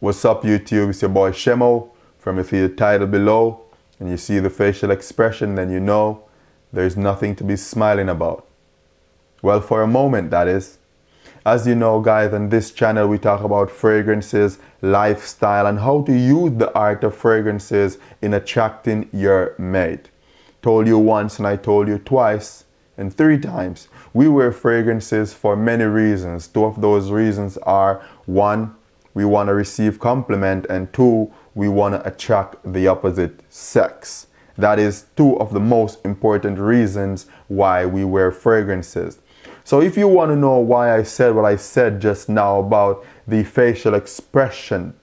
What's up YouTube, it's your boy Shemo. From if you see the title below and you see the facial expression, then you know there's nothing to be smiling about. Well, for a moment that is. As you know guys, on this channel we talk about fragrances, lifestyle, and how to use the art of fragrances in attracting your mate. Told you once and I told you twice and 3 times. We wear fragrances for many reasons. 2 of those reasons are: 1, we want to receive compliment, and 2, we want to attract the opposite sex. That is 2 of the most important reasons why we wear fragrances. So if you want to know why I said what I said just now about the facial expression,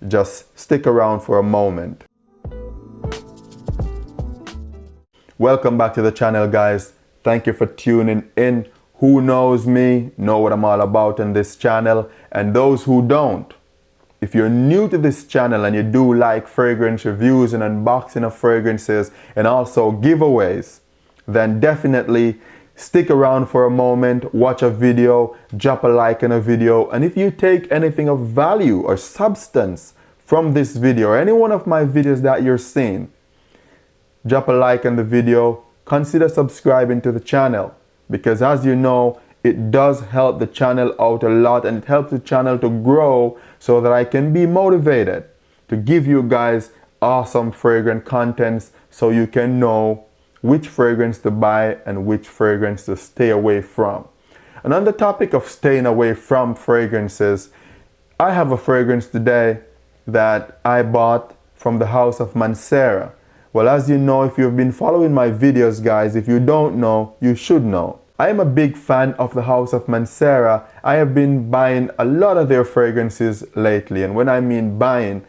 just stick around for a moment. Welcome back to the channel guys. Thank you for tuning in. Who knows me know what I'm all about on this channel, and those who don't, if you're new to this channel and you do like fragrance reviews and unboxing of fragrances and also giveaways, then definitely stick around for a moment, watch a video, drop a like on a video, and if you take anything of value or substance from this video or any one of my videos that you're seeing, drop a like on the video, consider subscribing to the channel, because as you know, it does help the channel out a lot, and it helps the channel to grow so that I can be motivated to give you guys awesome fragrant contents so you can know which fragrance to buy and which fragrance to stay away from. And on the topic of staying away from fragrances, I have a fragrance today that I bought from the house of Mancera. Well, as you know, if you've been following my videos guys, if you don't know, you should know. I am a big fan of the house of Mancera. I have been buying a lot of their fragrances lately, and when I mean buying,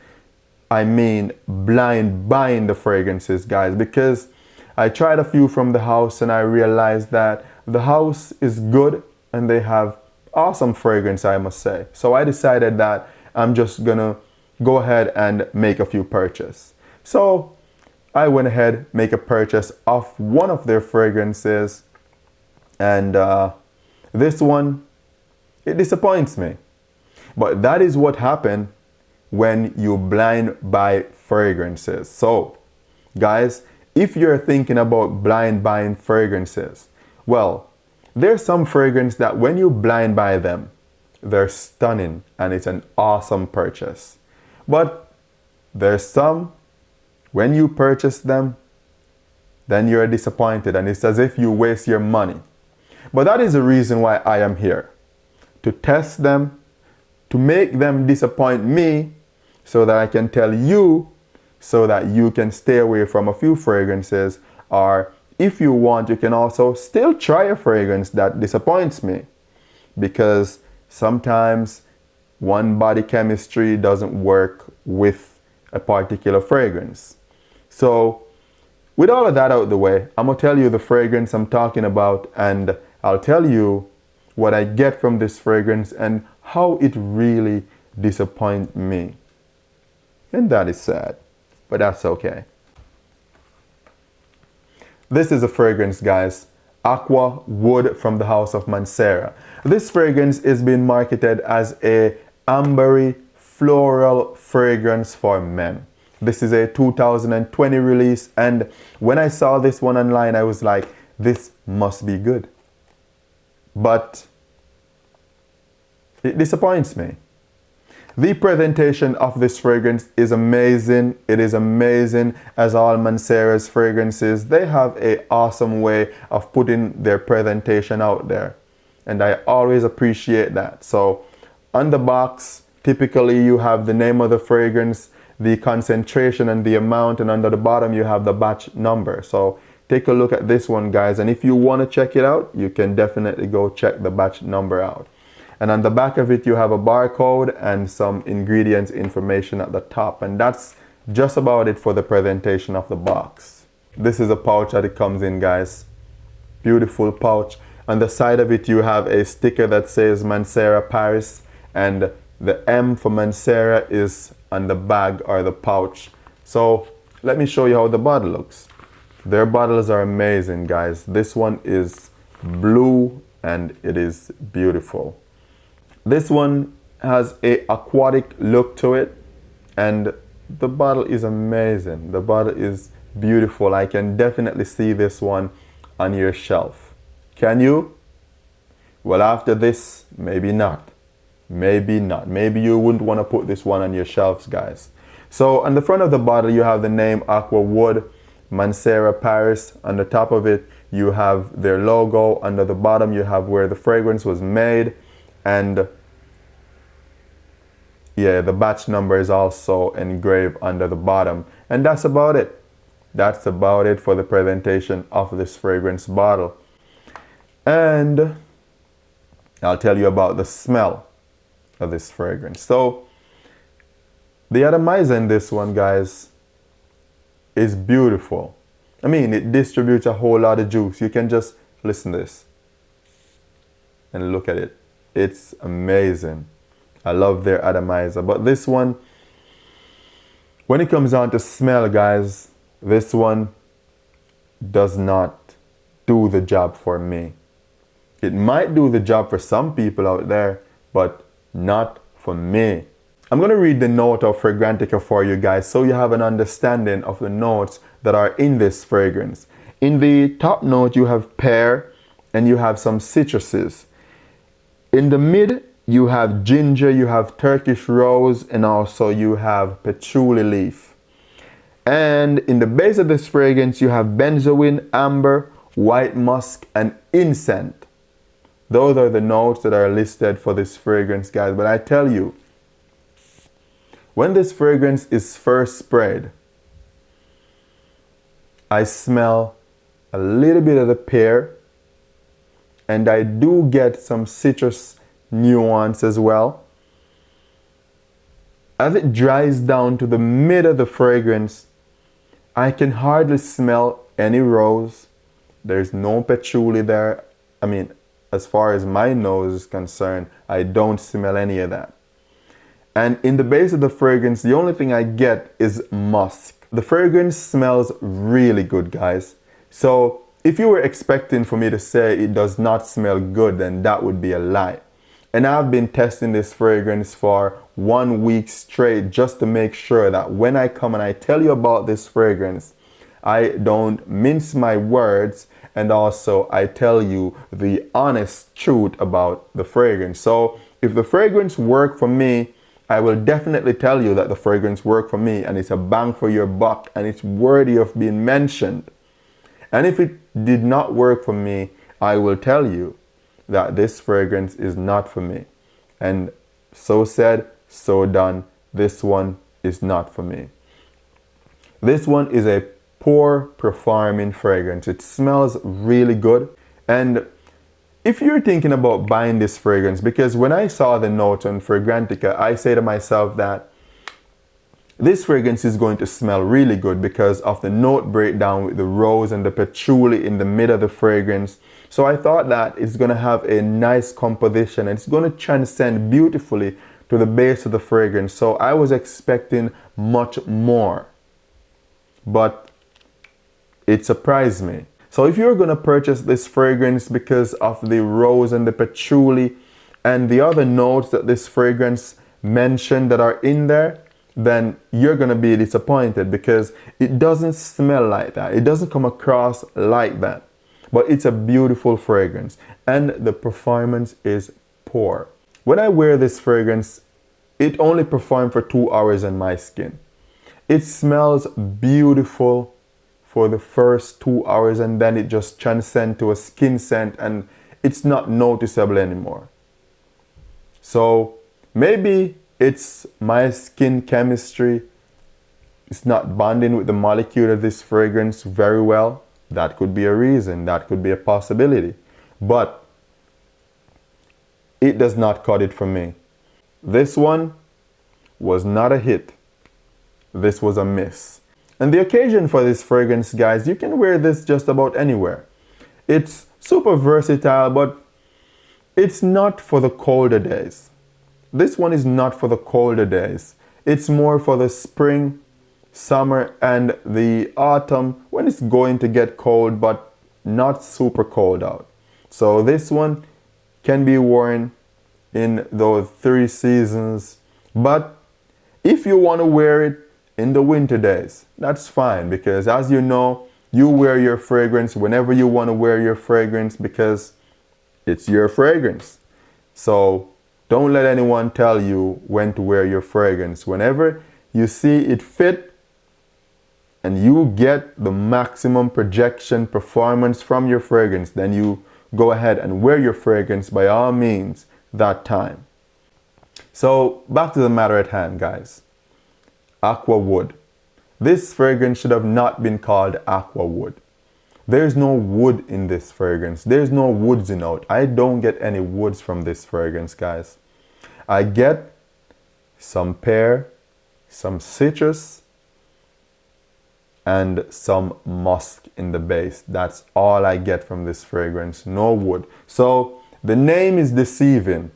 I mean blind buying the fragrances guys, because I tried a few from the house and I realized that the house is good and they have awesome fragrance, I must say. So I decided that I'm just gonna go ahead and make a few purchases. So I went ahead, make a purchase of one of their fragrances, and this one, it disappoints me. But that is what happened when you blind buy fragrances. So guys, if you're thinking about blind buying fragrances, well, there's some fragrance that when you blind buy them, they're stunning and it's an awesome purchase. But there's some, when you purchase them, then you're disappointed and it's as if you waste your money. But that is the reason why I am here, to test them, to make them disappoint me so that I can tell you, so that you can stay away from a few fragrances, or if you want, you can also still try a fragrance that disappoints me, because sometimes one body chemistry doesn't work with a particular fragrance. So with all of that out the way, I'm gonna tell you the fragrance I'm talking about, and I'll tell you what I get from this fragrance and how it really disappoints me. And that is sad, but that's okay. This is a fragrance guys, Aqua Wood from the house of Mancera. This fragrance is being marketed as a ambery floral fragrance for men. This is a 2020 release, and when I saw this one online I was like, this must be good. But it disappoints me. The presentation of this fragrance is amazing. It is amazing, as all Mancera's fragrances. They have an awesome way of putting their presentation out there, and I always appreciate that. So on the box, typically you have the name of the fragrance, the concentration and the amount, and under the bottom you have the batch number. So take a look at this one guys, and if you want to check it out, you can definitely go check the batch number out. And on the back of it you have a barcode and some ingredients information at the top, and that's just about it for the presentation of the box. This is a pouch that it comes in guys. Beautiful pouch. On the side of it you have a sticker that says Mancera Paris, and the M for Mancera is on the bag or the pouch. So let me show you how the bottle looks. Their bottles are amazing guys. This one is blue and it is beautiful. This one has a aquatic look to it, and the bottle is amazing. The bottle is beautiful. I can definitely see this one on your shelf. Can you? Well, after this, maybe not. Maybe not. Maybe you wouldn't want to put this one on your shelves, guys. So on the front of the bottle, you have the name Aqua Wood, Mancera, Paris. On the top of it, you have their logo. Under the bottom, you have where the fragrance was made. And yeah, the batch number is also engraved under the bottom. And that's about it. That's about it for the presentation of this fragrance bottle. And I'll tell you about the smell of this fragrance. So the atomizer in this one, guys, is beautiful. I mean, it distributes a whole lot of juice. You can just listen to this and look at it. It's amazing. I love their atomizer. But this one, when it comes down to smell, guys, this one does not do the job for me. It might do the job for some people out there, but not for me. I'm going to read the note of Fragrantica for you guys so you have an understanding of the notes that are in this fragrance. In the top note, you have pear and you have some citruses. In the mid, you have ginger, you have Turkish rose, and also you have patchouli leaf. And in the base of this fragrance, you have benzoin, amber, white musk, and incense. Those are the notes that are listed for this fragrance, guys. But I tell you, when this fragrance is first sprayed, I smell a little bit of the pear, and I do get some citrus nuance as well. As it dries down to the mid of the fragrance, I can hardly smell any rose. There's no patchouli there. I mean, as far as my nose is concerned, I don't smell any of that. And in the base of the fragrance, the only thing I get is musk. The fragrance smells really good, guys. So if you were expecting for me to say it does not smell good, then that would be a lie. And I've been testing this fragrance for 1 week straight just to make sure that when I come and I tell you about this fragrance, I don't mince my words, and also I tell you the honest truth about the fragrance. So if the fragrance worked for me, I will definitely tell you that the fragrance worked for me and it's a bang for your buck and it's worthy of being mentioned. And if it did not work for me, I will tell you that this fragrance is not for me. And so said, so done. This one is not for me. This one is a poor performing fragrance. It smells really good. And if you're thinking about buying this fragrance, because when I saw the note on Fragrantica, I say to myself that this fragrance is going to smell really good because of the note breakdown with the rose and the patchouli in the middle of the fragrance. So I thought that it's going to have a nice composition and it's going to transcend beautifully to the base of the fragrance. So I was expecting much more, but it surprised me. So if you're going to purchase this fragrance because of the rose and the patchouli and the other notes that this fragrance mentioned that are in there, then you're going to be disappointed because it doesn't smell like that. It doesn't come across like that. But it's a beautiful fragrance and the performance is poor. When I wear this fragrance, it only performed for 2 hours on my skin. It smells beautiful for the first 2 hours and then it just transcends to a skin scent and it's not noticeable anymore. So maybe it's my skin chemistry. It's not bonding with the molecule of this fragrance very well. That could be a reason. That could be a possibility. But it does not cut it for me. This one was not a hit. This was a miss. And the occasion for this fragrance, guys, you can wear this just about anywhere. It's super versatile, but it's not for the colder days. This one is not for the colder days. It's more for the spring, summer, and the autumn when it's going to get cold, but not super cold out. So this one can be worn in those 3 seasons. But if you want to wear it in the winter days, that's fine, because as you know, you wear your fragrance whenever you want to wear your fragrance because it's your fragrance. So don't let anyone tell you when to wear your fragrance. Whenever you see it fit and you get the maximum projection performance from your fragrance, then you go ahead and wear your fragrance by all means that time. So back to the matter at hand, guys. Aqua Wood. This fragrance should have not been called Aqua Wood. There's no wood in this fragrance. There's no woods in out. I don't get any woods from this fragrance, guys. I get some pear, some citrus, and some musk in the base. That's all I get from this fragrance. No wood. So the name is deceiving.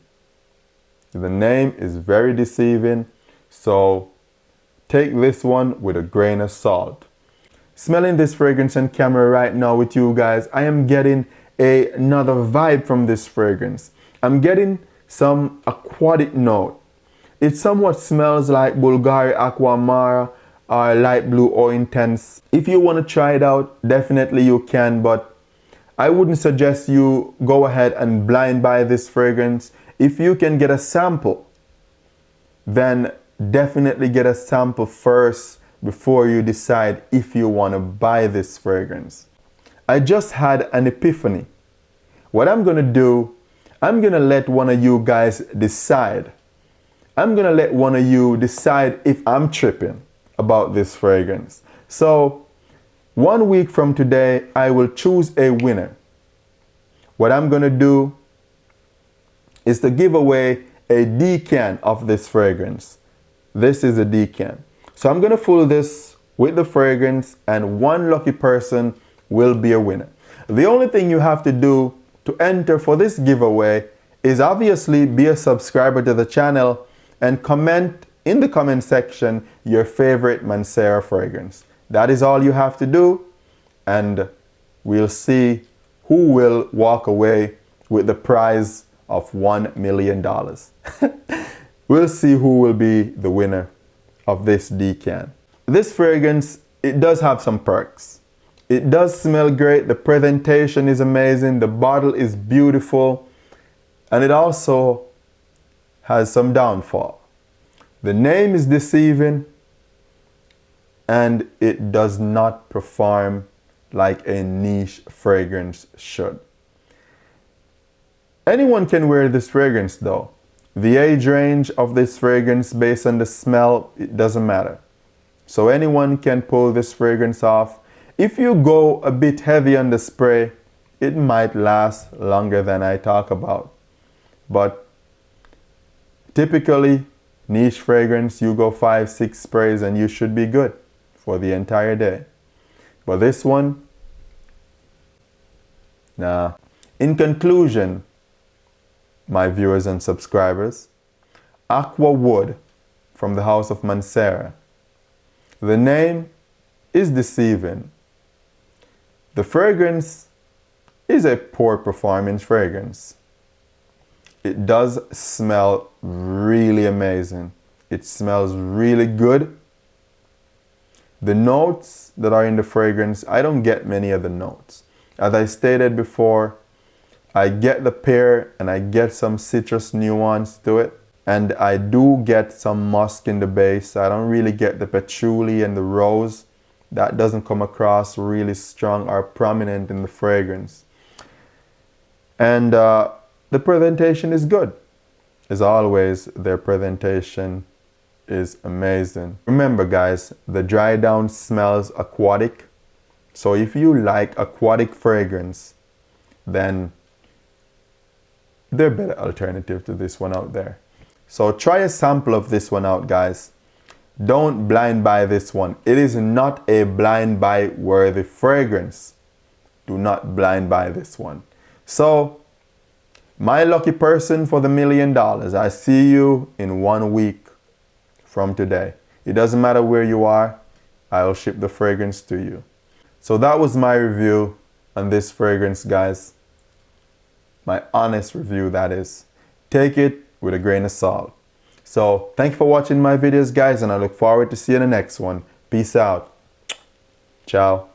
The name is very deceiving. So take this one with a grain of salt. Smelling this fragrance on camera right now with you guys, I am getting another vibe from this fragrance. I'm getting some aquatic note. It somewhat smells like Bulgari Aqua Mara or Light Blue or Intense. If you want to try it out, definitely you can, but I wouldn't suggest you go ahead and blind buy this fragrance. If you can get a sample, then definitely get a sample first before you decide if you want to buy this fragrance. I just had an epiphany. What I'm going to do, I'm going to let one of you guys decide. I'm going to let one of you decide if I'm tripping about this fragrance. So 1 week from today, I will choose a winner. What I'm going to do is to give away a decan of this fragrance. This is a decan. So I'm going to fill this with the fragrance and one lucky person will be a winner. The only thing you have to do to enter for this giveaway is obviously be a subscriber to the channel and comment in the comment section your favorite Mancera fragrance. That is all you have to do, and we'll see who will walk away with the prize of $1 million. We'll see who will be the winner of this decan. This fragrance, it does have some perks. It does smell great. The presentation is amazing. The bottle is beautiful. And it also has some downfall. The name is deceiving and it does not perform like a niche fragrance should. Anyone can wear this fragrance though. The age range of this fragrance based on the smell, it doesn't matter. So anyone can pull this fragrance off. If you go a bit heavy on the spray, it might last longer than I talk about. But typically, niche fragrance, you go 5-6 sprays and you should be good for the entire day. But this one, nah. In conclusion, my viewers and subscribers, Aqua Wood from the house of Mancera. The name is deceiving. The fragrance is a poor performance fragrance. It does smell really amazing. It smells really good. The notes that are in the fragrance, I don't get many of the notes. As I stated before, I get the pear and I get some citrus nuance to it. And I do get some musk in the base. I don't really get the patchouli and the rose. That doesn't come across really strong or prominent in the fragrance. And the presentation is good. As always, their presentation is amazing. Remember guys, the dry down smells aquatic. So if you like aquatic fragrance, then there are better alternatives to this one out there. So try a sample of this one out, guys. Don't blind buy this one. It is not a blind buy worthy fragrance. Do not blind buy this one. So, my lucky person for the $1 million, I see you in 1 week from today. It doesn't matter where you are, I'll ship the fragrance to you. So that was my review on this fragrance, guys. My honest review, that is. Take it with a grain of salt. So thank you for watching my videos, guys, and I look forward to seeing the next one. Peace out. Ciao.